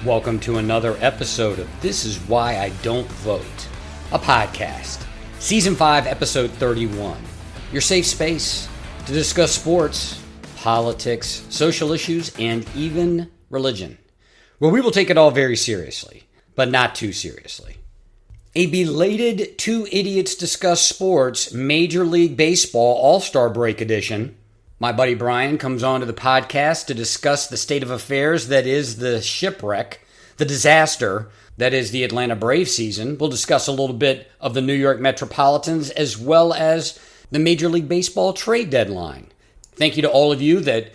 Welcome to another episode of This Is Why I Don't Vote, a podcast. Season 5, Episode 31. Your safe space to discuss sports, politics, social issues, and even religion. Well, we will take it all very seriously, but not too seriously. A belated Two Idiots Discuss Sports Major League Baseball All-Star Break edition. My buddy Brian comes on to the podcast to discuss the state of affairs that is the shipwreck, the disaster that is the Atlanta Braves season. We'll discuss a little bit of the New York Metropolitans as well as the Major League Baseball trade deadline. Thank you to all of you that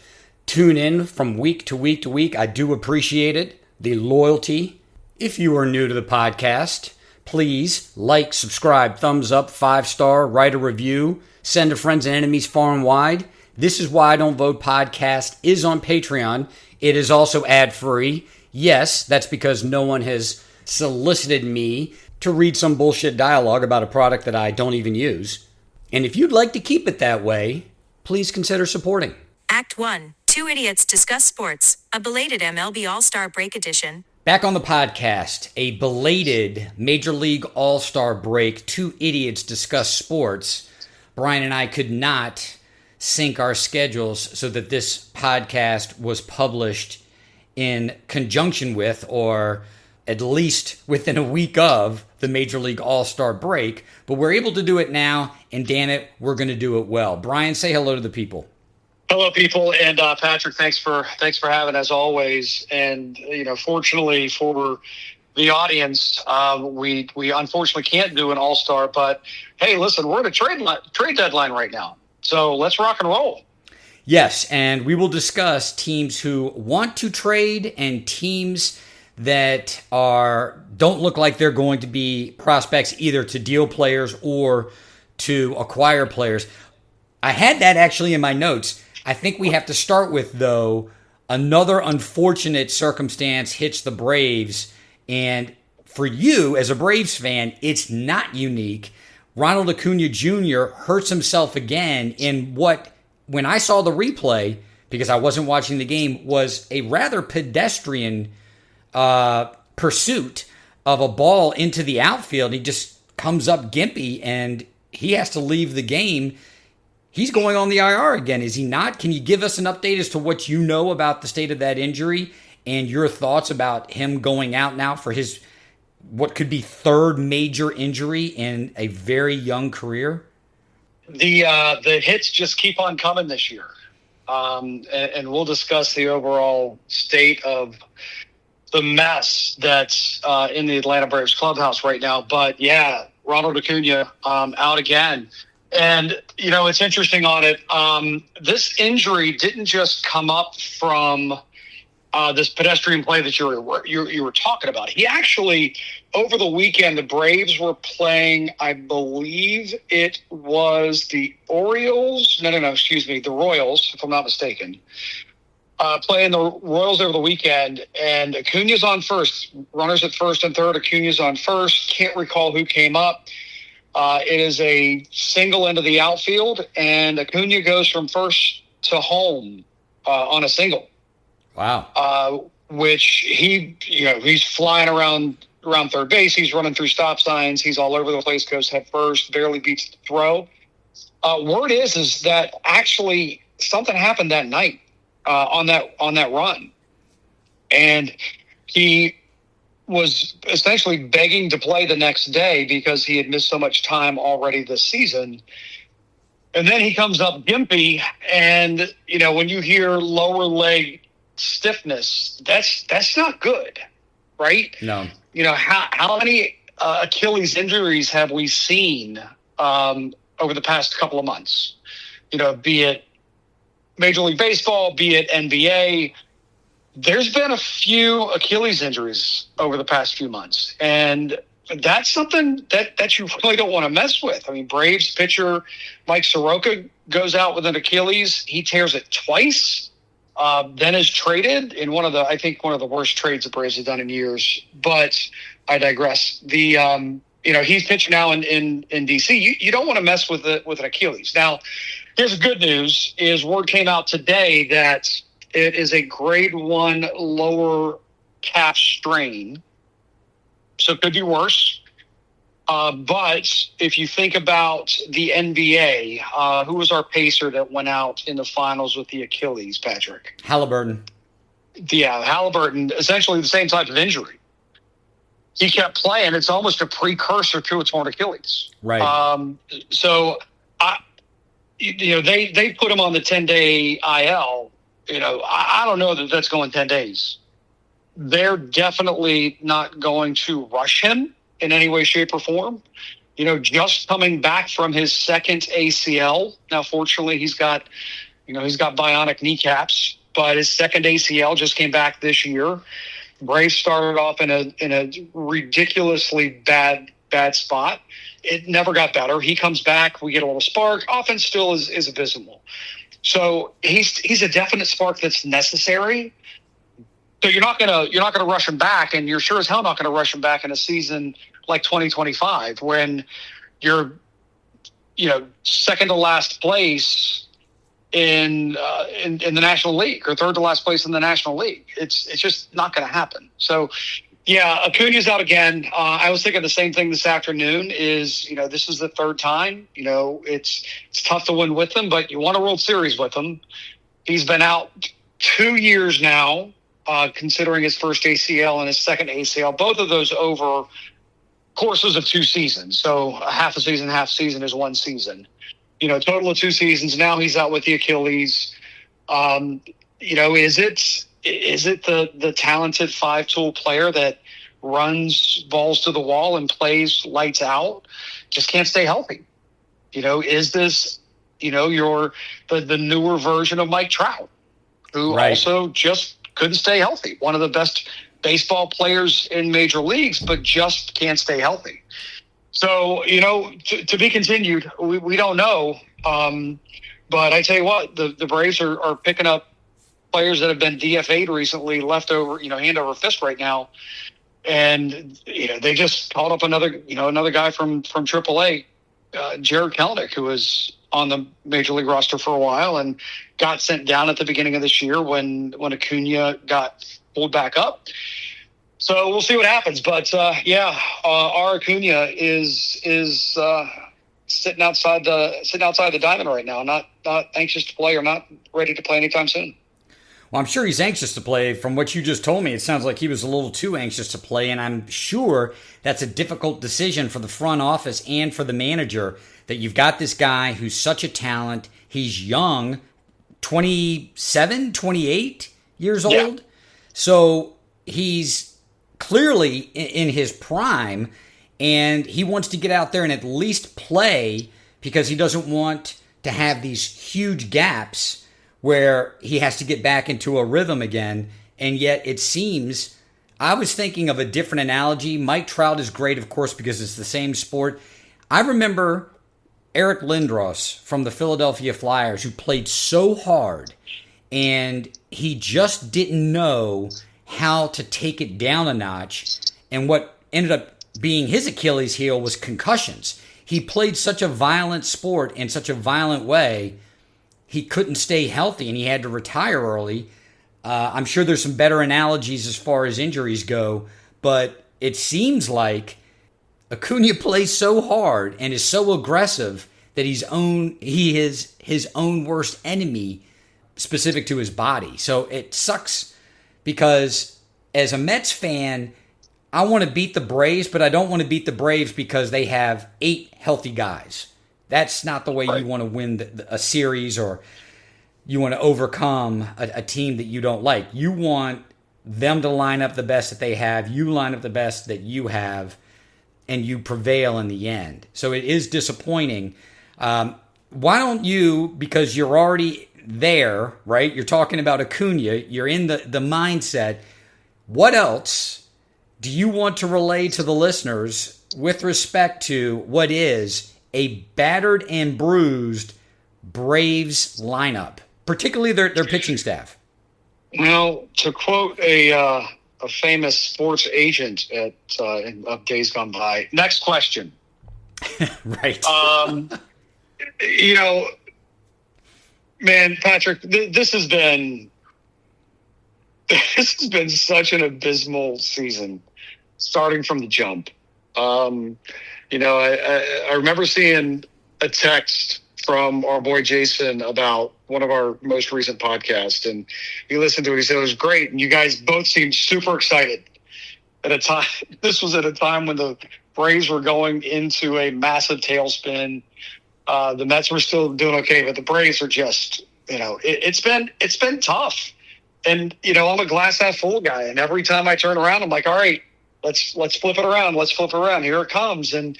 tune in from week to week to week. I do appreciate it, the loyalty. If you are new to the podcast, please like, subscribe, thumbs up, 5-star, write a review, send to friends and enemies far and wide. This Is Why I Don't Vote podcast is on Patreon. It is also ad-free. Yes, that's because no one has solicited me to read some bullshit dialogue about a product that I don't even use. And if you'd like to keep it that way, please consider supporting. Act 1. Two Idiots Discuss Sports, a belated MLB All-Star Break edition. Back on the podcast, a belated Major League All-Star Break, Two Idiots Discuss Sports. Brian and I could not sync our schedules so that this podcast was published in conjunction with, or at least within a week of, the Major League All-Star Break. But we're able to do it now, and damn it, we're going to do it well. Brian, say hello to the people. Hello, people, and Patrick, thanks for having as always. And fortunately for the audience, we unfortunately can't do an All-Star. But hey, listen, we're at a trade deadline right now. So let's rock and roll. Yes, and we will discuss teams who want to trade and teams that don't look like they're going to be prospects either to deal players or to acquire players. I had that actually in my notes. I think we have to start with, though, another unfortunate circumstance hits the Braves. And for you, as a Braves fan, it's not unique. Ronald Acuna Jr. hurts himself again in what, when I saw the replay, because I wasn't watching the game, was a rather pedestrian pursuit of a ball into the outfield. He just comes up gimpy and he has to leave the game. He's going on the IR again, is he not? Can you give us an update as to what you know about the state of that injury and your thoughts about him going out now for his what could be third major injury in a very young career? The hits just keep on coming this year. And we'll discuss the overall state of the mess that's in the Atlanta Braves clubhouse right now. But yeah, Ronald Acuna out again. And, it's interesting on it. This injury didn't just come up from this pedestrian play that you were talking about. He actually, over the weekend, the Braves were playing, I believe it was the Royals, if I'm not mistaken. Playing the Royals over the weekend, and Acuna's on first. Runners at first and third. Acuna's on first. Can't recall who came up. It is a single into the outfield, and Acuna goes from first to home on a single. Wow. Which he's flying around third base. He's running through stop signs. He's all over the place, goes head first, barely beats the throw. Word is that actually something happened that night on that run. And he was essentially begging to play the next day because he had missed so much time already this season. And then he comes up gimpy, and, when you hear lower leg stiffness, that's not good, right? No. How many Achilles injuries have we seen over the past couple of months? Be it Major League Baseball, be it NBA. There's been a few Achilles injuries over the past few months, and that's something that you really don't want to mess with. I mean, Braves pitcher Mike Soroka goes out with an Achilles. He tears it twice. Then is traded in one of the worst trades the Braves have done in years. But I digress. He's pitching now in DC. You don't want to mess with an Achilles. Now, here's the good news: is word came out today that it is a grade 1 lower calf strain, so it could be worse. But if you think about the NBA, who was our pacer that went out in the finals with the Achilles, Patrick? Halliburton. Yeah, Halliburton, essentially the same type of injury. He kept playing. It's almost a precursor to a torn Achilles. Right. So, they put him on the 10-day IL. I don't know that that's going 10 days. They're definitely not going to rush him in any way, shape, or form. Just coming back from his second ACL. Now, fortunately, he's got bionic kneecaps, but his second ACL just came back this year. Braves started off in a ridiculously bad spot. It never got better. He comes back. We get a little spark. Offense still is abysmal. So he's a definite spark that's necessary. So you're not gonna rush him back, and you're sure as hell not gonna rush him back in a season like 2025 when you're second to last place in the National League, or third to last place in the National League. It's just not going to happen. So, yeah, Acuna's out again. I was thinking the same thing this afternoon. This is the third time. It's tough to win with him, but you won a World Series with him. He's been out 2 years now, considering his first ACL and his second ACL. Both of those over courses of 2 seasons. So a half season is 1 season. Total of 2 seasons. Now he's out with the Achilles. Is it the talented 5-tool player that runs balls to the wall and plays lights out? Just can't stay healthy. Is this, the newer version of Mike Trout, who also just couldn't stay healthy? One of the best baseball players in major leagues, but just can't stay healthy. So, to be continued, we don't know. But I tell you what, the Braves are picking up players that have been DFA'd recently, left over, hand over fist right now. And, they just called up another guy from AAA, Jared Kelenic, who was on the major league roster for a while and got sent down at the beginning of this year when Acuna got pulled back up. So we'll see what happens, but our Acuna is sitting outside the diamond right now, not anxious to play or not ready to play anytime soon. Well, I'm sure he's anxious to play. From what you just told me, it sounds like he was a little too anxious to play, and I'm sure that's a difficult decision for the front office and for the manager, that you've got this guy who's such a talent. He's young, 27, 28 years old. Yeah. So he's clearly in his prime, and he wants to get out there and at least play because he doesn't want to have these huge gaps where he has to get back into a rhythm again. And yet it seems, I was thinking of a different analogy. Mike Trout is great, of course, because it's the same sport. I remember Eric Lindros from the Philadelphia Flyers, who played so hard, and he just didn't know how to take it down a notch. And what ended up being his Achilles heel was concussions. He played such a violent sport in such a violent way, he couldn't stay healthy and he had to retire early. I'm sure there's some better analogies as far as injuries go, but it seems like Acuna plays so hard and is so aggressive that he is his own worst enemy specific to his body. So it sucks, because as a Mets fan, I want to beat the Braves, but I don't want to beat the Braves because they have 8 healthy guys. That's not the way you want to win a series, or you want to overcome a team that you don't like. You want them to line up the best that they have. You line up the best that you have, and you prevail in the end. So it is disappointing. Why don't you, because you're already there, right? You're talking about Acuna. You're in the mindset. What else do you want to relay to the listeners with respect to what is a battered and bruised Braves lineup, particularly their pitching staff? Well, to quote a famous sports agent of days gone by, next question. Right. Man, Patrick, this has been this has been such an abysmal season, starting from the jump. I remember seeing a text from our boy Jason about one of our most recent podcasts, and he listened to it. He said it was great, and you guys both seemed super excited at a time. This was at a time when the Braves were going into a massive tailspin. The Mets were still doing okay, but the Braves are just, it's been tough. And I'm a glass half full guy, and every time I turn around, I'm like, all right, let's flip it around. Let's flip it around. Here it comes, and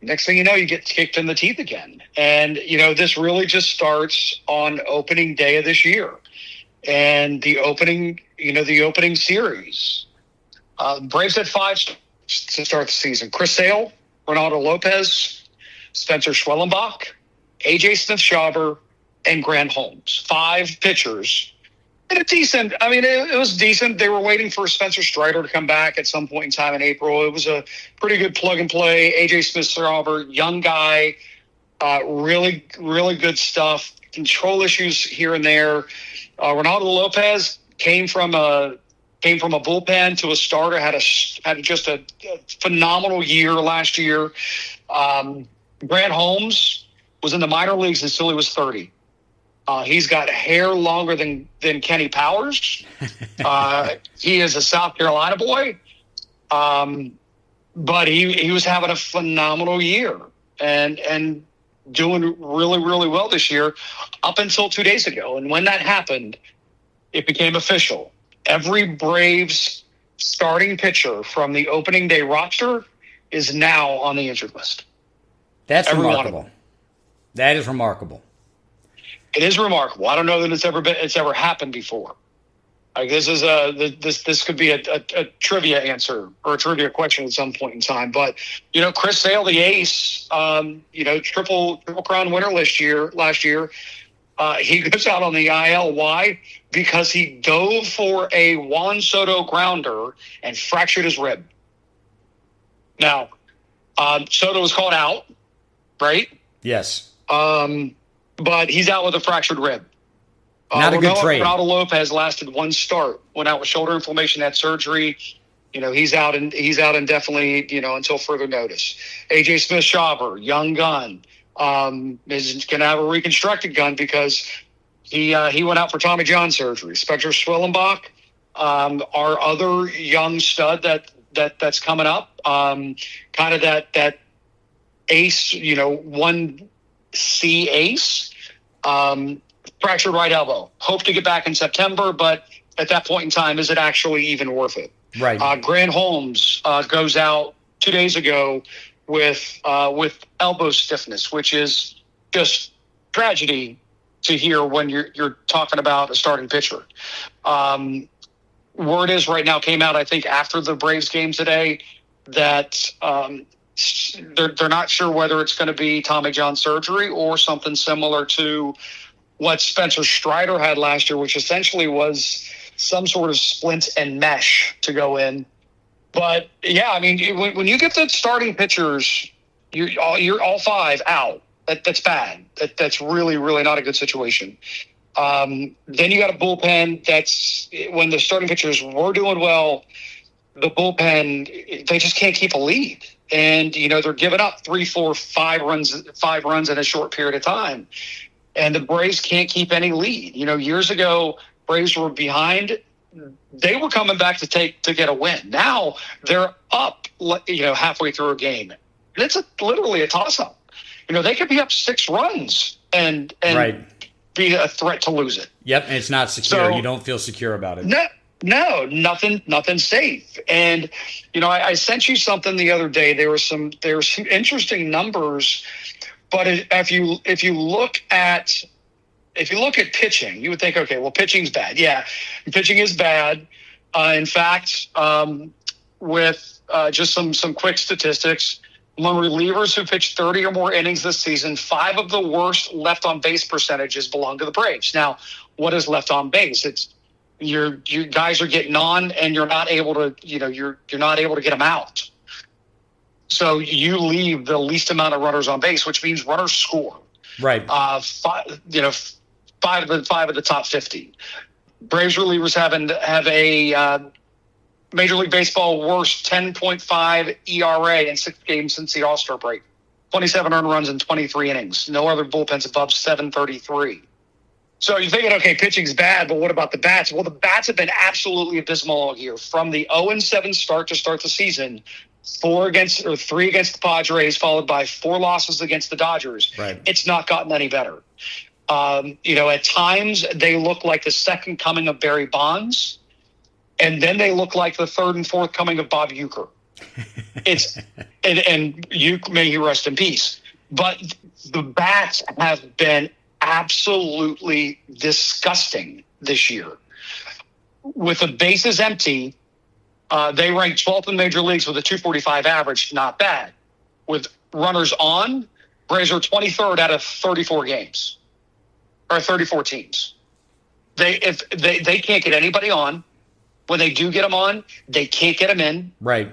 next thing you know, you get kicked in the teeth again. And this really just starts on opening day of this year, and the opening series. Braves had 5 to start the season: Chris Sale, Ronaldo Lopez, Spencer Schwellenbach, AJ Smith-Shawver, and Grant Holmes. 5 pitchers. And it was decent. They were waiting for Spencer Strider to come back at some point in time in April. It was a pretty good plug and play. AJ Smith-Shawver, young guy, really, really good stuff. Control issues here and there. Ronaldo Lopez came from a bullpen to a starter. Had just a phenomenal year last year. Grant Holmes was in the minor leagues until he was 30. He's got hair longer than Kenny Powers. He is a South Carolina boy. But he was having a phenomenal year and doing really, really well this year up until 2 days ago. And when that happened, it became official. Every Braves starting pitcher from the opening day roster is now on the injured list. That's remarkable. That is remarkable. It is remarkable. I don't know that it's ever happened before. Like this is this could be a trivia answer or a trivia question at some point in time. But Chris Sale, the ace, triple crown winner last year. He goes out on the IL. Why? Because he dove for a Juan Soto grounder and fractured his rib. Now, Soto was called out, right? Yes. But he's out with a fractured rib. Not a good trade. Ronaldo Lopez lasted 1 start, went out with shoulder inflammation, had surgery. He's out indefinitely, until further notice. AJ Smith-Shawver, young gun, is going to have a reconstructed gun because he went out for Tommy John surgery. Spencer Schwellenbach, our other young stud that's coming up, kind of that ace, 1C ace. Fractured right elbow. Hope to get back in September, but at that point in time, is it actually even worth it? Right. Grant Holmes goes out 2 days ago with elbow stiffness, which is just tragedy to hear when you're talking about a starting pitcher. Word is right now came out, I think, after the Braves game today that they're not sure whether it's going to be Tommy John surgery or something similar to what Spencer Strider had last year, which essentially was some sort of splint and mesh to go in. But yeah, when you get the starting pitchers, you're all 5 out. That's bad. That's really, really not a good situation. Then you got a bullpen that's when the starting pitchers were doing well, the bullpen, they just can't keep a lead. And, they're giving up 3, 4, 5 runs in a short period of time. And the Braves can't keep any lead. Years ago, Braves were behind. They were coming back to get a win. Now they're up, halfway through a game. And it's literally a toss-up. They could be up 6 runs and right. Be a threat to lose it. Yep, and it's not secure. So, you don't feel secure about it. No, nothing safe. And I sent you something the other day. There were some interesting numbers, but if you look at pitching, you would think, okay, well, pitching's bad. Yeah, pitching is bad. In fact, with just some quick statistics, among relievers who pitched 30 or more innings this season, 5 of the worst left on base percentages belong to the Braves. Now, what is left on base? It's your guys are getting on and you're not able to, you're not able to get them out. So you leave the least amount of runners on base, which means runners score. Right. 5 of the top 50. Braves relievers have a Major League Baseball worst 10.5 ERA in 6 games since the All-Star break. 27 earned runs in 23 innings. No other bullpens above 733. So you're thinking, okay, pitching's bad, but what about the bats? Well, the bats have been absolutely abysmal all year. From the 0-7 start to start the season, 3 against the Padres, followed by 4 losses against the Dodgers. Right. It's not gotten any better. At times they look like the second coming of Barry Bonds, and then they look like the third and fourth coming of Bob Uecker. And may he rest in peace. But the bats have been absolutely disgusting this year. With the bases empty, they ranked 12th in major leagues with a 245 average. Not bad. With runners on, Braves are 23rd out of 34 games or 34 teams. They can't get anybody on. When they do get them on, they can't get them in. Right.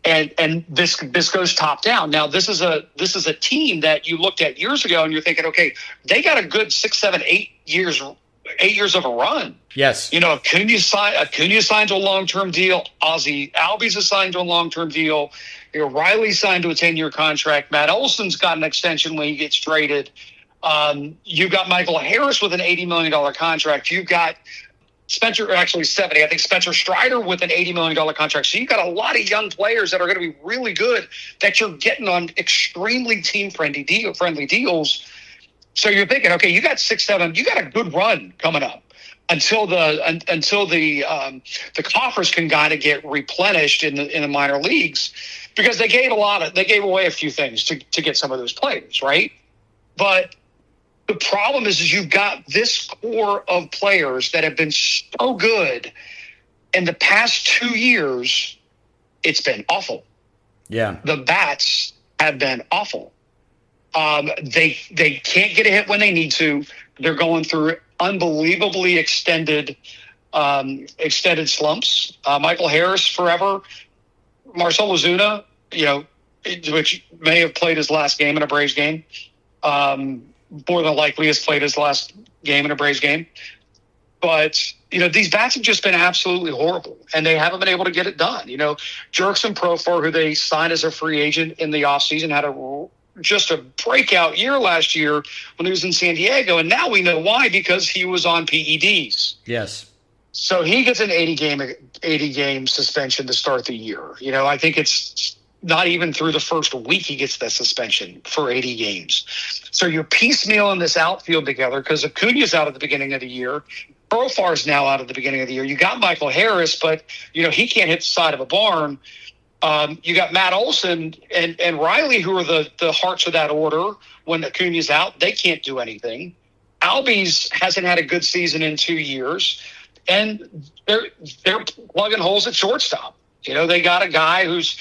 And this goes top down. Now this is a team that you looked at years ago and you're thinking, okay, they got a good 6, 7, 8 years of a run. Yes. Acuna signed to a long-term deal. Ozzie Albies is signed to a long-term deal. Riley signed to a 10-year contract. Matt Olson's got an extension when he gets traded. You've got Michael Harris with an $80 million contract. You've got actually 70. I think Spencer Strider with an $80 million contract. So you've got a lot of young players that are going to be really good that you're getting on extremely team-friendly deals. So you're thinking, okay, you got 6, 7, you got a good run coming up until the coffers can kind of get replenished in the minor leagues, because they gave away a few things to get some of those players, right? But the problem is you've got this core of players that have been so good in the past 2 years. It's been awful. Yeah. The bats have been awful. They can't get a hit when they need to. They're going through unbelievably extended slumps. Michael Harris forever. Marcell Ozuna, which may have played his last game in a Braves game. More than likely has played his last game in a Braves game. But, these bats have just been absolutely horrible, and they haven't been able to get it done. Jurickson Profar, who they signed as a free agent in the offseason, had just a breakout year last year when he was in San Diego, and now we know why, because he was on PEDs. Yes. So he gets an 80-game suspension to start the year. I think it's not even through the first week he gets that suspension for 80 games. So you're piecemealing this outfield together because Acuna's out at the beginning of the year. Profar's now out at the beginning of the year. You got Michael Harris, but, he can't hit the side of a barn. You got Matt Olson and Riley, who are the hearts of that order. When Acuna's out, they can't do anything. Albies hasn't had a good season in 2 years, and they're plugging holes at shortstop. They got a guy who's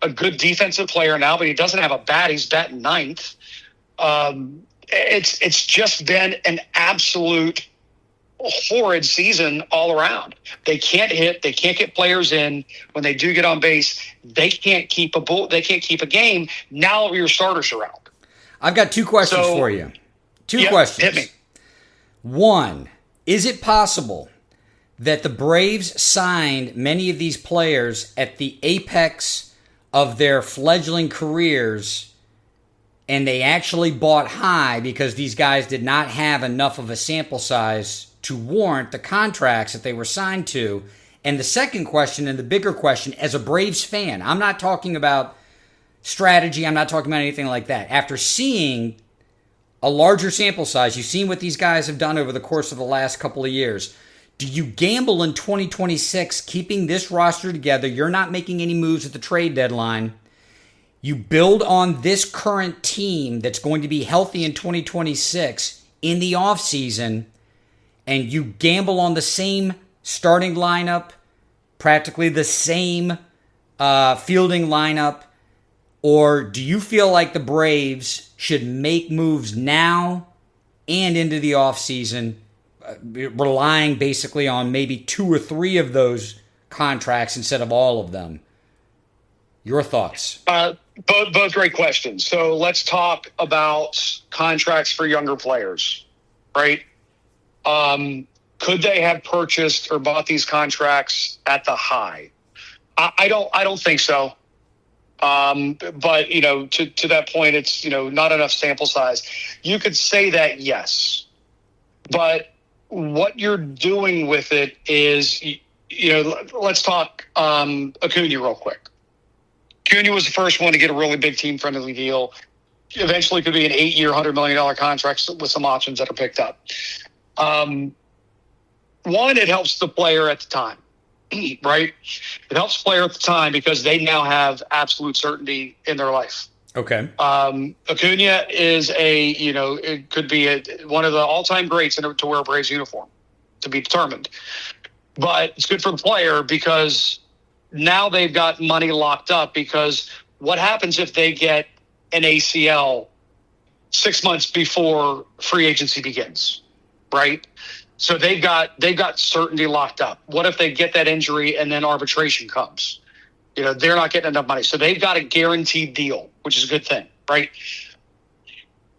a good defensive player now, but he doesn't have a bat. He's batting ninth. It's just been an absolute horrid season all around. They can't hit. They can't get players in. When they do get on base, they can't keep a game. Now your starters are out. I've got 2 questions for you. Two questions. Hit me. One, is it possible that the Braves signed many of these players at the apex of their fledgling careers, and they actually bought high because these guys did not have enough of a sample size to warrant the contracts that they were signed to? And the second question, and the bigger question, as a Braves fan, I'm not talking about strategy, I'm not talking about anything like that. After seeing a larger sample size, you've seen what these guys have done over the course of the last couple of years. Do you gamble in 2026 keeping this roster together? You're not making any moves at the trade deadline. You build on this current team that's going to be healthy in 2026 in the offseason, and you gamble on the same starting lineup, practically the same fielding lineup, or do you feel like the Braves should make moves now and into the offseason, relying basically on maybe 2 or 3 of those contracts instead of all of them? Your thoughts? Both great questions. So let's talk about contracts for younger players, right? Could they have purchased or bought these contracts at the high? I don't think so. But to that point, it's not enough sample size. You could say that, yes, but what you're doing with it is, let's talk Acuna real quick. Acuna was the first one to get a really big team-friendly deal. Eventually could be an 8-year, $100 million contract with some options that are picked up. One, it helps the player at the time, right? It helps the player at the time because they now have absolute certainty in their life. Okay. Acuna is it could be one of the all-time greats to wear a Braves uniform, to be determined. But it's good for the player because now they've got money locked up, because what happens if they get an ACL 6 months before free agency begins, right? So they've got certainty locked up. What if they get that injury and then arbitration comes? They're not getting enough money. So they've got a guaranteed deal, which is a good thing, right?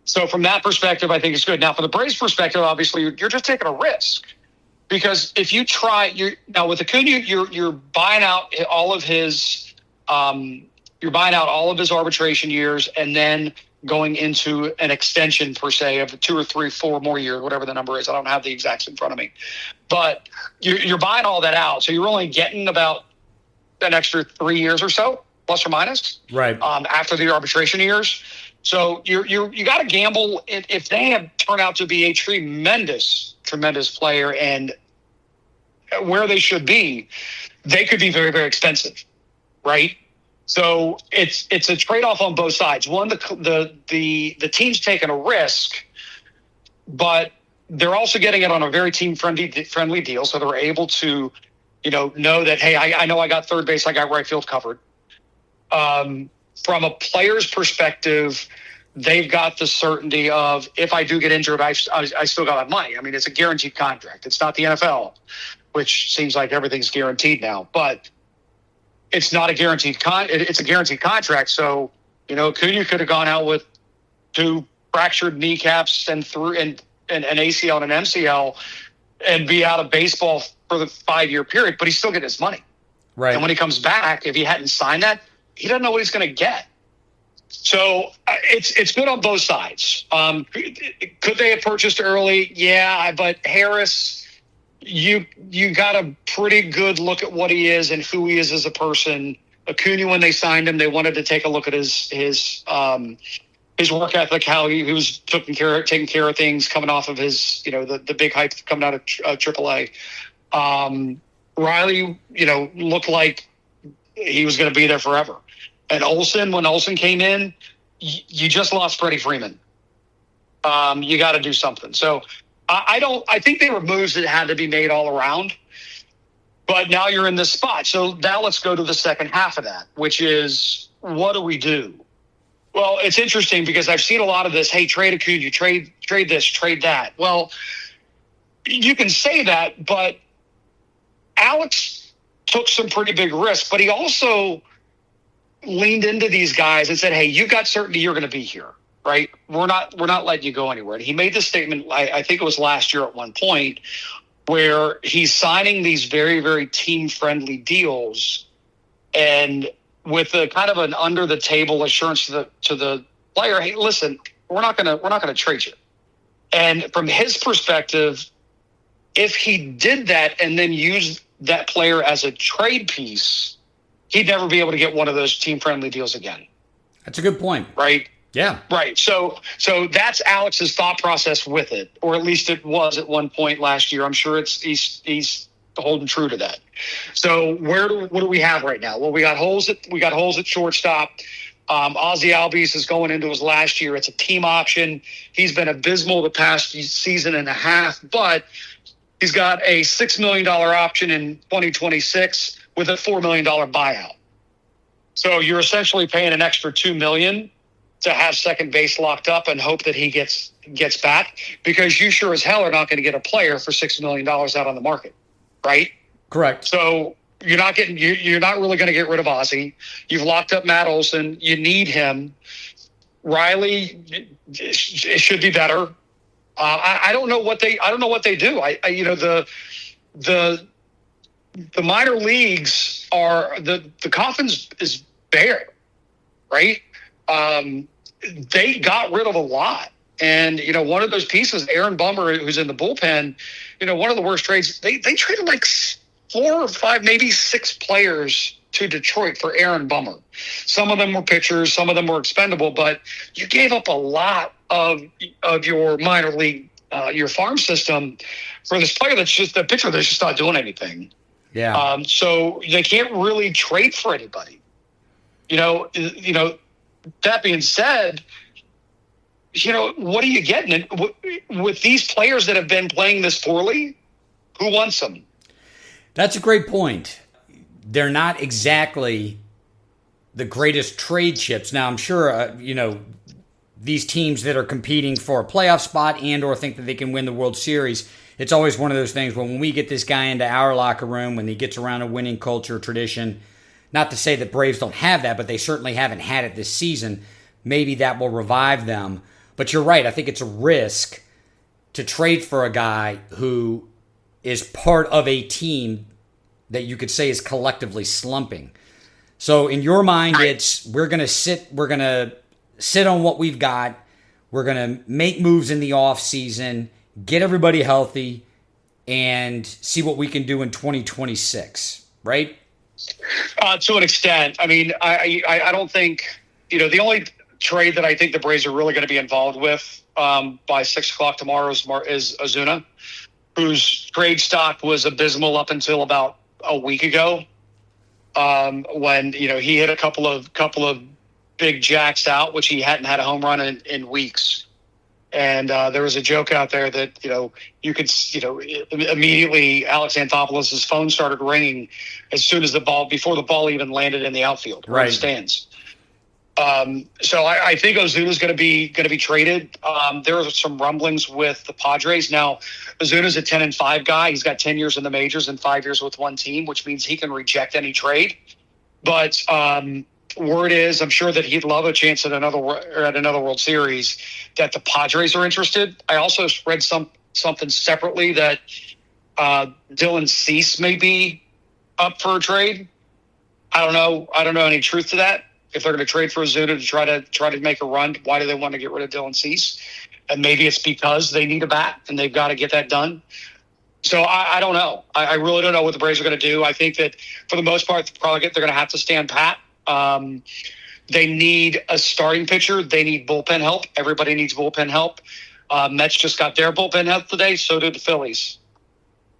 So from that perspective, I think it's good. Now, from the Braves perspective, obviously, you're just taking a risk. Because if you now with Acuna, you're buying out all of his arbitration years, and then going into an extension per se of 2 or 3, 4 more years, whatever the number is. I don't have the exacts in front of me, but you're buying all that out, so you're only getting about an extra 3 years or so, plus or minus, right? After the arbitration years. So you got to gamble. If they have turned out to be a tremendous player and where they should be, they could be very, very expensive, right? So it's a trade-off on both sides. One, the team's taking a risk, but they're also getting it on a very team-friendly deal, so they're able to know that, hey, I know I got third base, I got right field covered. From a player's perspective, they've got the certainty of, if I do get injured, I still got my money. I mean, it's a guaranteed contract. It's not the NFL, which seems like everything's guaranteed now, but it's not a guaranteed it's a guaranteed contract. So, Acuna could have gone out with 2 fractured kneecaps and an ACL and an MCL and be out of baseball for the 5-year period, but he's still getting his money. Right. And when he comes back, if he hadn't signed that, he doesn't know what he's going to get. So it's good on both sides. Could they have purchased early? Yeah, but Harris, you got a pretty good look at what he is and who he is as a person. Acuna, when they signed him, they wanted to take a look at his work ethic, how he was taking care of things coming off of his the big hype coming out of AAA. Riley, looked like he was going to be there forever. And Olsen, when Olsen came in, you just lost Freddie Freeman. You got to do something. So I think they were moves that had to be made all around. But now you're in this spot. So now let's go to the second half of that, which is, what do we do? Well, it's interesting because I've seen a lot of this, hey, trade Acuna, trade this, trade that. Well, you can say that, but Alex took some pretty big risks, but he also leaned into these guys and said, hey, you got certainty you're going to be here, right? We're not letting you go anywhere. And he made this statement, I think it was last year at one point, where he's signing these very, very team-friendly deals, and with a kind of an under-the-table assurance to the player, hey, listen, we're not gonna trade you. And from his perspective, if he did that and then used that player as a trade piece, he'd never be able to get one of those team-friendly deals again. That's a good point. Right? Yeah. Right. So that's Alex's thought process with it, or at least it was at one point last year. I'm sure he's holding true to that. So what do we have right now? Well, we got holes at shortstop. Ozzie Albies is going into his last year. It's a team option. He's been abysmal the past season and a half, but he's got a $6 million option in 2026 with a $4 million buyout. So you're essentially paying an extra $2 million to have second base locked up and hope that he gets back, because you sure as hell are not going to get a player for $6 million out on the market, right? Correct. So you're not really going to get rid of Ozzie. You've locked up Matt Olson. You need him. Riley, it should be better. I don't know what they do. The minor leagues are the coffins is bare, right? They got rid of a lot. And, one of those pieces, Aaron Bummer, who's in the bullpen, one of the worst trades, they traded like 4 or 5, maybe 6 players to Detroit for Aaron Bummer. Some of them were pitchers, some of them were expendable, but you gave up a lot of your minor league, your farm system for this player that's just a pitcher that's just not doing anything. Yeah. So they can't really trade for anybody. That being said, what are you getting with these players that have been playing this poorly? Who wants them? That's a great point. They're not exactly the greatest trade chips. Now, I'm sure, these teams that are competing for a playoff spot and or think that they can win the World Series, it's always one of those things when we get this guy into our locker room, when he gets around a winning culture, tradition, not to say that Braves don't have that, but they certainly haven't had it this season, maybe that will revive them. But you're right. I think it's a risk to trade for a guy who is part of a team that you could say is collectively slumping. So in your mind, it's we're going to sit on what we've got. We're going to make moves in the off season, get everybody healthy, and see what we can do in 2026, right? To an extent. I mean, I don't think, the only trade that I think the Braves are really going to be involved with by 6 o'clock tomorrow is Ozuna, whose trade stock was abysmal up until about a week ago, when he hit a couple of big jacks out, which he hadn't had a home run in weeks. And there was a joke out there that you could immediately Alex Anthopoulos' phone started ringing as soon as before the ball even landed in the outfield, right in the stands. So I think Ozuna's going to be traded. There are some rumblings with the Padres. Now, Ozuna's a 10-5 guy. He's got 10 years in the majors and 5 years with one team, which means he can reject any trade. But word is, I'm sure that he'd love a chance at another World Series, that the Padres are interested. I also read something separately that Dylan Cease may be up for a trade. I don't know any truth to that. If they're going to trade for Ozuna to try to make a run, why do they want to get rid of Dylan Cease? And maybe it's because they need a bat and they've got to get that done. So I don't know. I really don't know what the Braves are going to do. I think that for the most part, they're going to have to stand pat. They need a starting pitcher. They need bullpen help. Everybody needs bullpen help. Mets just got their bullpen help today. So did the Phillies.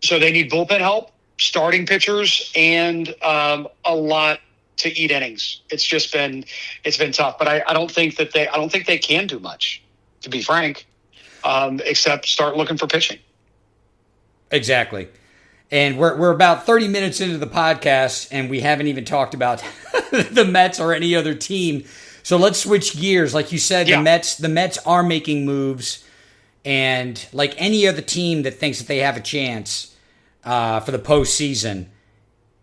So they need bullpen help, starting pitchers, and a lot to eat innings. It's been tough, but I don't think they can do much, to be frank, except start looking for pitching. Exactly. And we're about 30 minutes into the podcast, and we haven't even talked about the Mets or any other team. So let's switch gears. Like you said, yeah. the Mets are making moves, and like any other team that thinks that they have a chance for the postseason,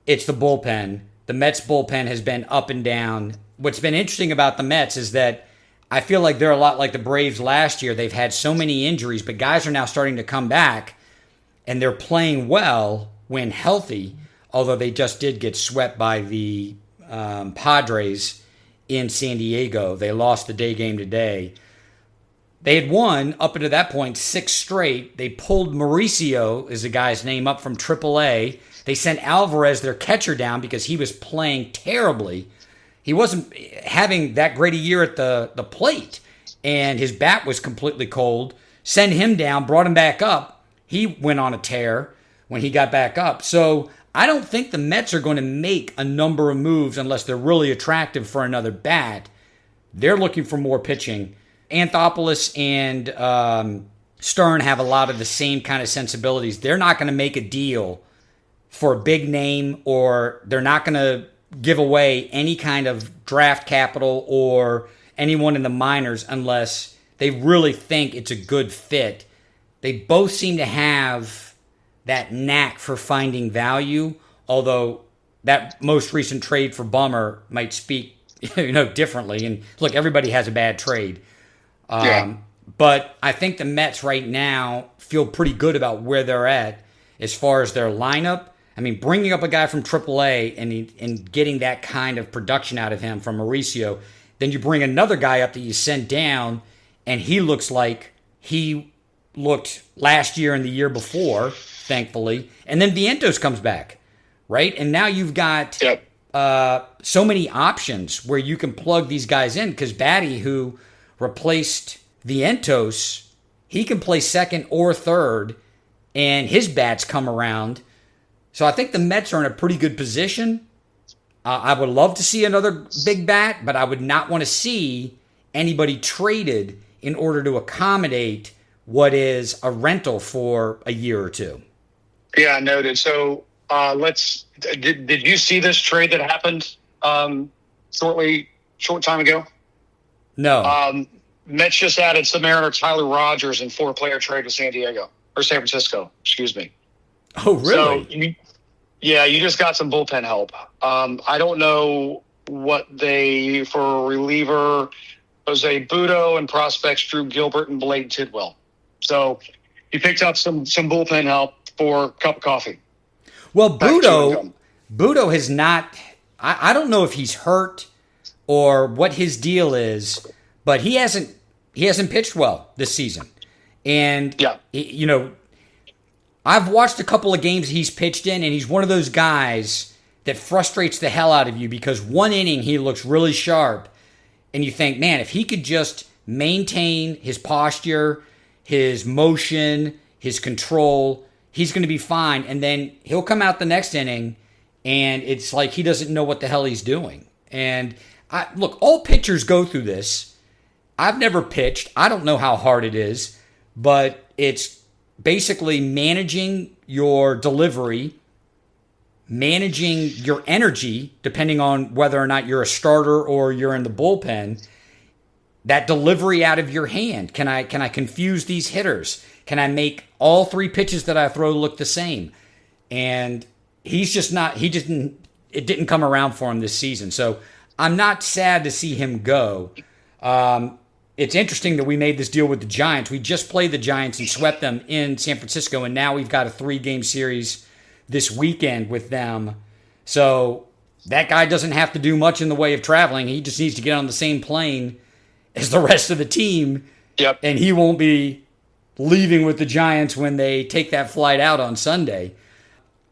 it's the bullpen. The Mets bullpen has been up and down. What's been interesting about the Mets is that I feel like they're a lot like the Braves last year. They've had so many injuries, but guys are now starting to come back, and they're playing well when healthy, although they just did get swept by the Padres in San Diego. They lost the day game today. They had won, up until that point, 6 straight. They pulled Mauricio, is the guy's name, up from AAA. They sent Alvarez, their catcher, down because he was playing terribly. He wasn't having that great a year at the plate, and his bat was completely cold. Send him down, brought him back up. He went on a tear when he got back up. So I don't think the Mets are going to make a number of moves unless they're really attractive for another bat. They're looking for more pitching. Anthopoulos and Stern have a lot of the same kind of sensibilities. They're not going to make a deal for a big name, or they're not going to give away any kind of draft capital or anyone in the minors unless they really think it's a good fit. They both seem to have that knack for finding value, although that most recent trade for Bummer might speak differently. And look, everybody has a bad trade. Yeah. But I think the Mets right now feel pretty good about where they're at as far as their lineup. I mean, bringing up a guy from AAA and getting that kind of production out of him from Mauricio, then you bring another guy up that you sent down, and he looks like he looked last year and the year before, thankfully. And then Vientos comes back, right? And now you've got so many options where you can plug these guys in, because Batty, who replaced Vientos, he can play second or third, and his bats come around. So I think the Mets are in a pretty good position. I would love to see another big bat, but I would not want to see anybody traded in order to accommodate what is a rental for a year or two. Yeah, noted. So did you see this trade that happened short time ago? No. Mets just added some Mariner Tyler Rogers in 4-player trade with San Francisco, excuse me. Oh, really? So you just got some bullpen help. I don't know what for a reliever, Jose Budo and prospects Drew Gilbert and Blade Tidwell. So you picked up some bullpen help for a cup of coffee. Well, Budo has not. I don't know if he's hurt or what his deal is, but he hasn't pitched well this season. And I've watched a couple of games he's pitched in, and he's one of those guys that frustrates the hell out of you, because one inning he looks really sharp, and you think, man, if he could just maintain his posture, his motion, his control, he's going to be fine. And then he'll come out the next inning, and it's like he doesn't know what the hell he's doing. And look, all pitchers go through this. I've never pitched. I don't know how hard it is, but it's basically managing your delivery, managing your energy, depending on whether or not you're a starter or you're in the bullpen, that delivery out of your hand. Can I confuse these hitters? Can I make all 3 pitches that I throw look the same? And it didn't come around for him this season. So I'm not sad to see him go. It's interesting that we made this deal with the Giants. We just played the Giants and swept them in San Francisco, and now we've got a 3-game series this weekend with them. So that guy doesn't have to do much in the way of traveling. He just needs to get on the same plane as the rest of the team. Yep. And he won't be leaving with the Giants when they take that flight out on Sunday.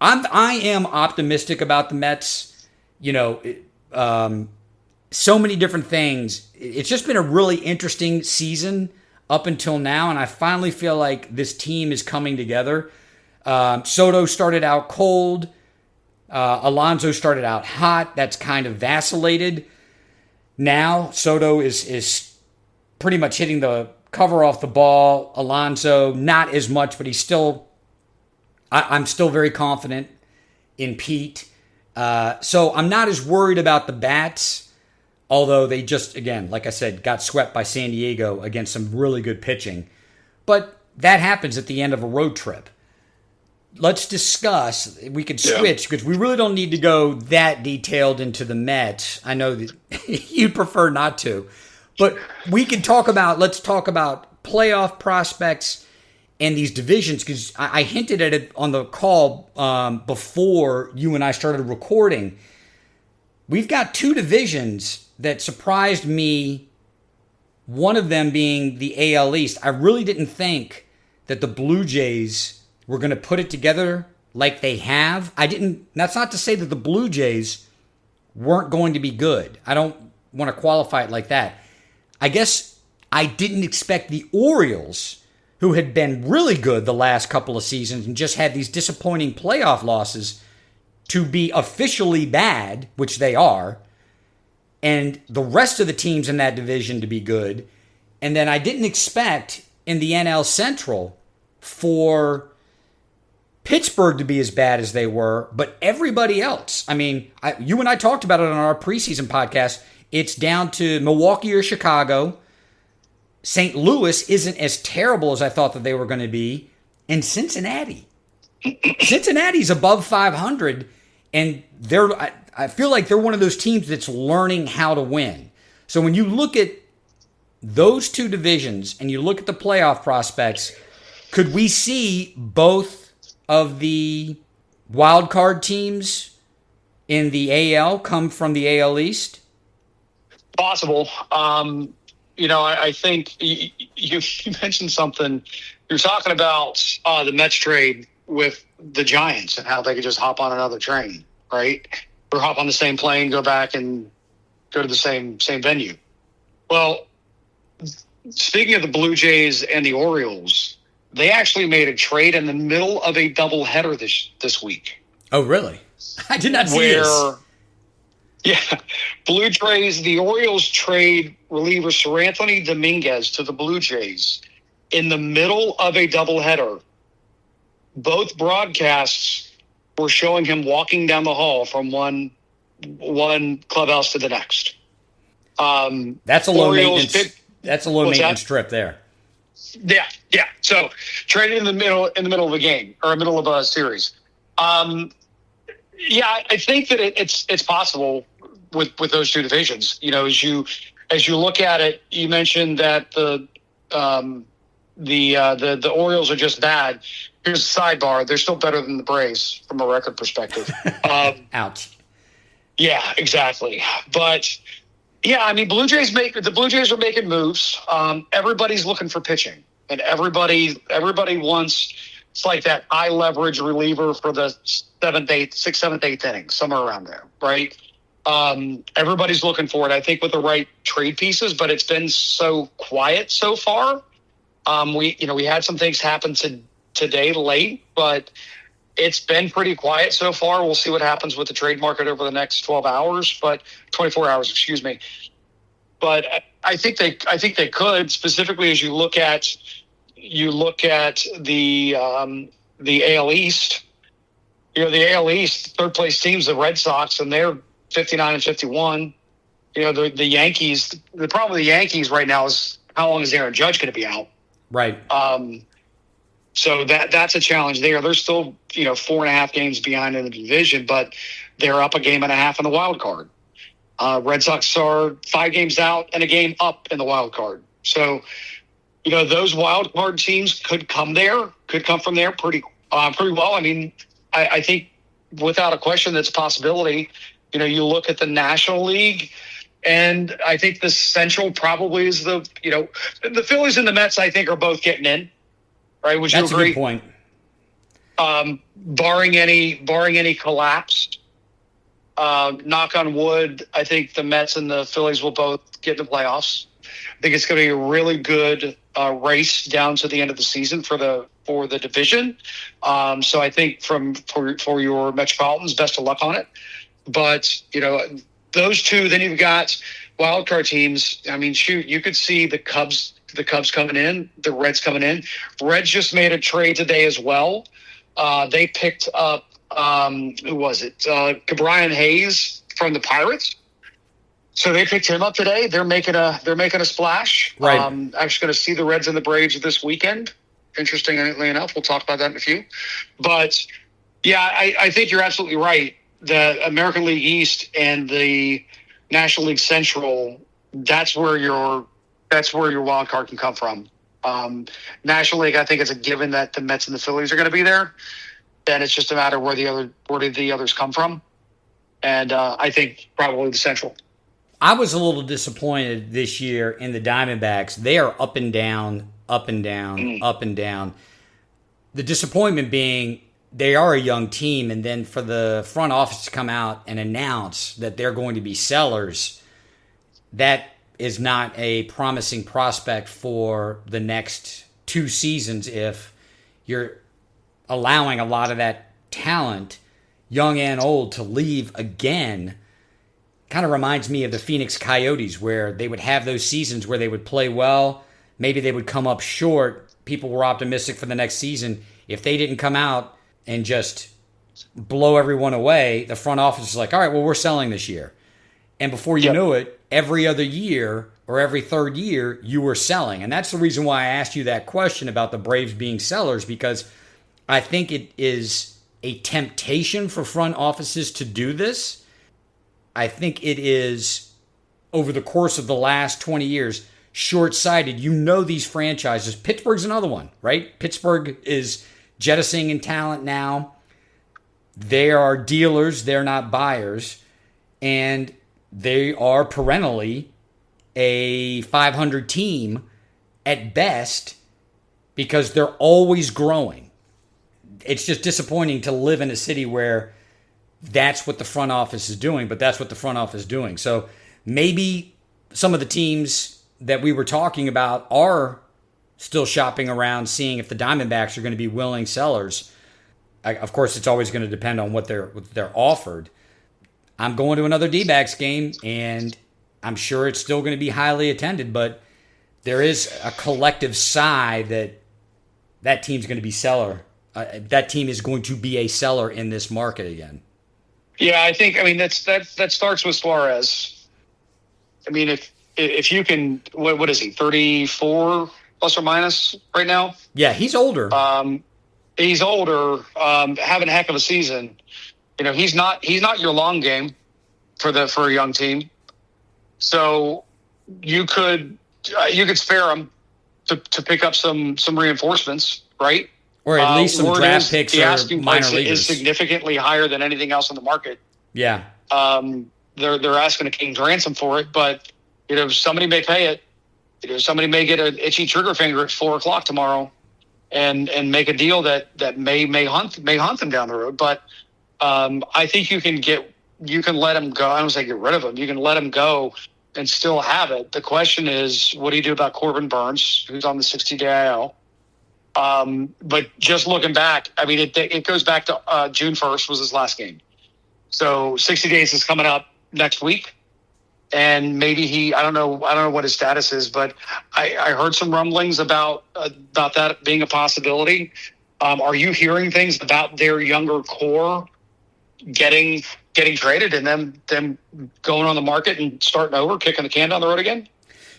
I am optimistic about the Mets. So many different things. It's just been a really interesting season up until now, and I finally feel like this team is coming together. Soto started out cold. Alonso started out hot. That's kind of vacillated. Now Soto is pretty much hitting the cover off the ball. Alonso, not as much, but I'm still very confident in Pete. So I'm not as worried about the bats. Although they just, again, like I said, got swept by San Diego against some really good pitching. But that happens at the end of a road trip. Let's discuss. We could switch because we really don't need to go that detailed into the Mets. I know that you'd prefer not to. But let's talk about playoff prospects and these divisions, because I hinted at it on the call before you and I started recording. We've got 2 divisions that surprised me, one of them being the AL East. I really didn't think that the Blue Jays were going to put it together like they have. That's not to say that the Blue Jays weren't going to be good. I don't want to qualify it like that. I guess I didn't expect the Orioles, who had been really good the last couple of seasons and just had these disappointing playoff losses, to be officially bad, which they are, and the rest of the teams in that division to be good. And then I didn't expect in the NL Central for Pittsburgh to be as bad as they were, but everybody else. I mean, you and I talked about it on our preseason podcast. It's down to Milwaukee or Chicago. St. Louis isn't as terrible as I thought that they were going to be. And Cincinnati. Cincinnati's above 500, and I feel like they're one of those teams that's learning how to win. So when you look at those two divisions and you look at the playoff prospects, could we see both of the wild card teams in the AL come from the AL East? Possible. I think you mentioned something. You're talking about the Mets trade with the Giants and how they could just hop on another train, right? Or hop on the same plane, go back and go to the same venue. Well, speaking of the Blue Jays and the Orioles, they actually made a trade in the middle of a doubleheader this week. Oh, really? I did not see this. Yeah, Blue Jays, the Orioles trade reliever Sir Anthony Dominguez to the Blue Jays in the middle of a doubleheader. Both broadcasts were showing him walking down the hall from one clubhouse to the next. That's a low maintenance. That's a low maintenance trip there. Yeah. So traded in the middle of a game or middle of a series. I think that it's possible with those two divisions. As you look at it, you mentioned that the Orioles are just bad. Here's a sidebar: they're still better than the Braves from a record perspective. Ouch. Yeah, exactly. But yeah, Blue Jays are making moves. Everybody's looking for pitching, and everybody wants. It's like that high leverage reliever for the 7th, 8th inning, somewhere around there, right? Everybody's looking for it, I think, with the right trade pieces, but it's been so quiet so far. We had some things happen today late, but it's been pretty quiet so far. We'll see what happens with the trade market over the next 24 hours, excuse me. But I think they could, specifically as you look at the AL East. The AL East, third place teams, the Red Sox, and they're 59-51. The Yankees. The problem with the Yankees right now is how long is Aaron Judge going to be out? Right. So that's a challenge there. They're still 4.5 games behind in the division, but they're up a game and a half in the wild card. Red Sox are 5 games out and a game up in the wild card. So. Those wild card teams could come from there pretty well. I think without a question that's a possibility. You look at the National League, and I think the Central probably is the Phillies and the Mets, I think, are both getting in, right? Would you agree? That's a good point. Barring any collapse, knock on wood, I think the Mets and the Phillies will both get in the playoffs. I think it's going to be a really good race down to the end of the season for the division. So I think for your Metropolitans, best of luck on it. But those two, then you've got wild card teams. You could see the Cubs coming in, the Reds coming in. Reds just made a trade today as well. They picked up who was it? Brian Hayes from the Pirates. So they picked him up today. They're making a splash. Right. Actually going to see the Reds and the Braves this weekend. Interestingly enough, we'll talk about that in a few. But yeah, I think you're absolutely right. The American League East and the National League Central, that's where your wild card can come from. National League, I think it's a given that the Mets and the Phillies are going to be there. Then it's just a matter where the others come from. And I think probably the Central. I was a little disappointed this year in the Diamondbacks. They are up and down, up and down, up and down. The disappointment being they are a young team, and then for the front office to come out and announce that they're going to be sellers, that is not a promising prospect for the next 2 seasons if you're allowing a lot of that talent, young and old, to leave again. Kind of reminds me of the Phoenix Coyotes, where they would have those seasons where they would play well. Maybe they would come up short. People were optimistic for the next season. If they didn't come out and just blow everyone away, the front office is like, all right, well, we're selling this year. And before you know it, every other year or every third year, you were selling. And that's the reason why I asked you that question about the Braves being sellers, because I think it is a temptation for front offices to do this. I think it is, over the course of the last 20 years, short-sighted. You know these franchises. Pittsburgh's another one, right? Pittsburgh is jettisoning in talent now. They are dealers. They're not buyers. And they are perennially a 500 team at best because they're always growing. It's just disappointing to live in a city where that's what the front office is doing, but that's what the front office is doing. So maybe some of the teams that we were talking about are still shopping around, seeing if the Diamondbacks are going to be willing sellers. Of course, it's always going to depend on what they're offered. I'm going to another D-backs game, and I'm sure it's still going to be highly attended, but there is a collective sigh that team's going to be seller. That team is going to be a seller in this market again. Yeah, I think. I mean, that starts with Suarez. I mean, if you can, what is he? 34 plus or minus right now. Yeah, he's older. He's older, having a heck of a season. You know, he's not your long game for a young team. So you could spare him to pick up some reinforcements, right? Or at least some draft picks the or asking minor price leaguers. is significantly higher than anything else on the market. Yeah. They're asking a king's ransom for it, but you know somebody may pay it. You know, somebody may get an itchy trigger finger at 4:00 tomorrow, and make a deal that may hunt them down the road. But I think you can let him go. I don't say get rid of him. You can let him go and still have it. The question is, what do you do about Corbin Burns, who's on the 60-day IL? But just looking back, I mean, it goes back to June 1st was his last game. So 60 days is coming up next week. And maybe I don't know what his status is, but I heard some rumblings about that being a possibility. Are you hearing things about their younger core getting traded and them going on the market and starting over, kicking the can down the road again?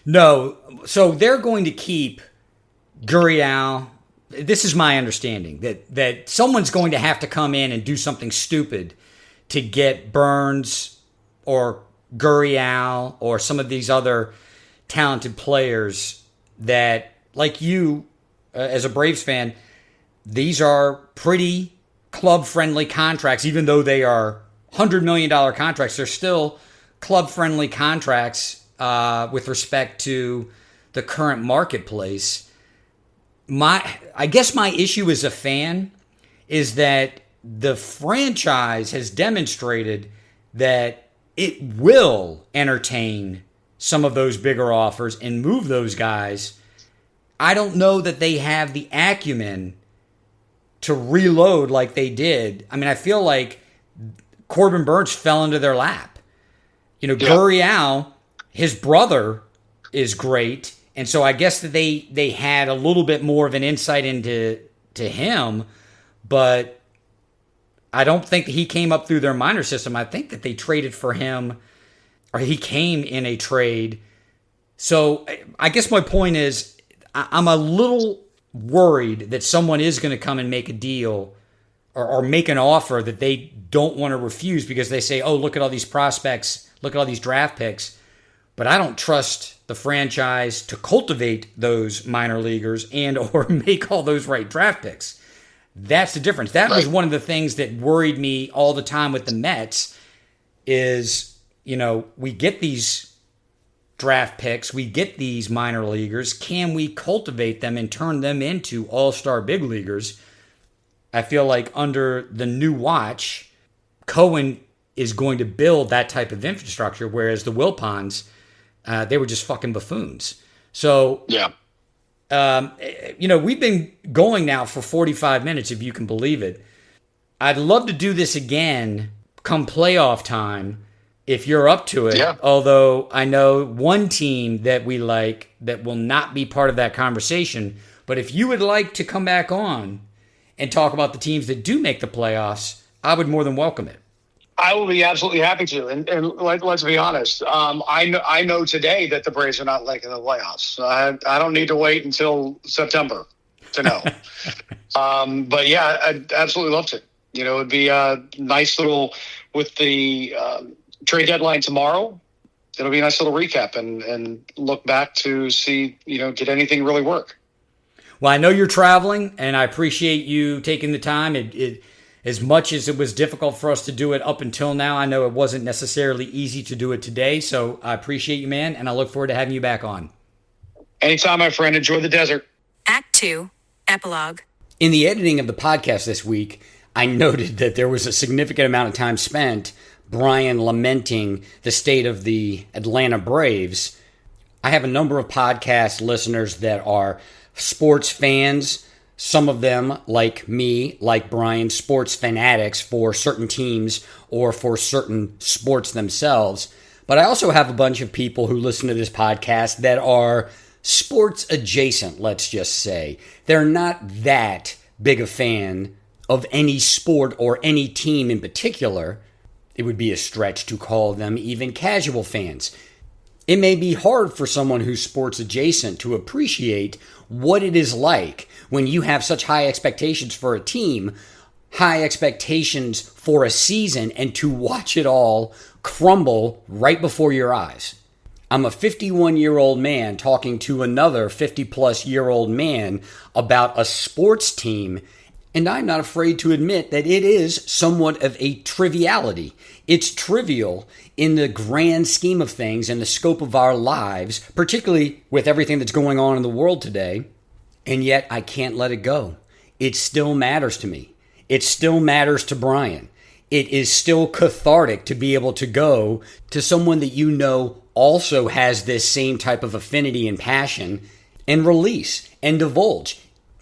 No. So they're going to keep Gurriel. This is my understanding, that someone's going to have to come in and do something stupid to get Burns or Gurriel or some of these other talented players that, like you, as a Braves fan, these are pretty club-friendly contracts. Even though they are $100 million contracts, they're still club-friendly contracts with respect to the current marketplace. I guess my issue as a fan is that the franchise has demonstrated that it will entertain some of those bigger offers and move those guys. I don't know that they have the acumen to reload like they did. I mean, I feel like Corbin Burns fell into their lap. You know, yeah. Gurriel, his brother, is great. And so I guess that they had a little bit more of an insight into him, but I don't think that he came up through their minor system. I think that they traded for him, or he came in a trade. So I guess my point is I'm a little worried that someone is going to come and make a deal or make an offer that they don't want to refuse because they say, oh, look at all these prospects, look at all these draft picks. But I don't trust the franchise to cultivate those minor leaguers and or make all those right draft picks. That's the difference. That was one of the things that worried me all the time with the Mets is, you know, we get these draft picks, we get these minor leaguers. Can we cultivate them and turn them into all-star big leaguers? I feel like under the new watch, Cohen is going to build that type of infrastructure, whereas the Wilpons, they were just fucking buffoons. So, yeah. You know, we've been going now for 45 minutes, if you can believe it. I'd love to do this again come playoff time, if you're up to it. Yeah. Although I know one team that we like that will not be part of that conversation. But if you would like to come back on and talk about the teams that do make the playoffs, I would more than welcome it. I will be absolutely happy to. And let's be honest. I know today that the Braves are not making the playoffs. I don't need to wait until September to know. But yeah, I'd absolutely love to. You know, it'd be a nice little, with the trade deadline tomorrow, it'll be a nice little recap and look back to see, did anything really work? Well, I know you're traveling, and I appreciate you taking the time. It as much as it was difficult for us to do it up until now, I know it wasn't necessarily easy to do it today. So I appreciate you, man, and I look forward to having you back on. Anytime, my friend. Enjoy the desert. Act 2, Epilogue. In the editing of the podcast this week, I noted that there was a significant amount of time spent Brian lamenting the state of the Atlanta Braves. I have a number of podcast listeners that are sports fans. Some of them, like me, like Brian, sports fanatics for certain teams or for certain sports themselves. But I also have a bunch of people who listen to this podcast that are sports adjacent, let's just say. They're not that big a fan of any sport or any team in particular. It would be a stretch to call them even casual fans. It may be hard for someone who's sports adjacent to appreciate what it is like when you have such high expectations for a team, high expectations for a season, and to watch it all crumble right before your eyes. I'm a 51-year-old man talking to another 50-plus-year-old man about a sports team, and I'm not afraid to admit that it is somewhat of a triviality. It's trivial in the grand scheme of things and the scope of our lives, particularly with everything that's going on in the world today, and yet I can't let it go. It still matters to me. It still matters to Brian. It is still cathartic to be able to go to someone that you know also has this same type of affinity and passion and release and divulge.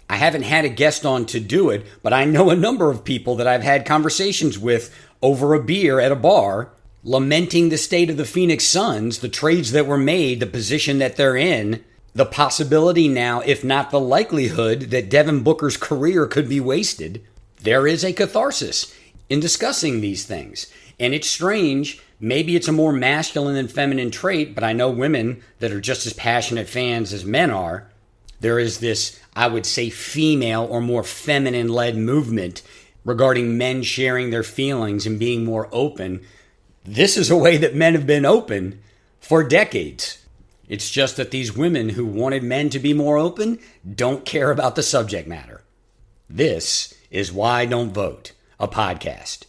I haven't had a guest on to do it, but I know a number of people that I've had conversations with over a beer at a bar, lamenting the state of the Phoenix Suns, the trades that were made, the position that they're in, the possibility now, if not the likelihood, that Devin Booker's career could be wasted. There is a catharsis in discussing these things. And it's strange. Maybe it's a more masculine than feminine trait, but I know women that are just as passionate fans as men are. There is this, I would say, female or more feminine-led movement regarding men sharing their feelings and being more open. This is a way that men have been open for decades. It's just that these women who wanted men to be more open don't care about the subject matter. This is Why Don't Vote, a podcast.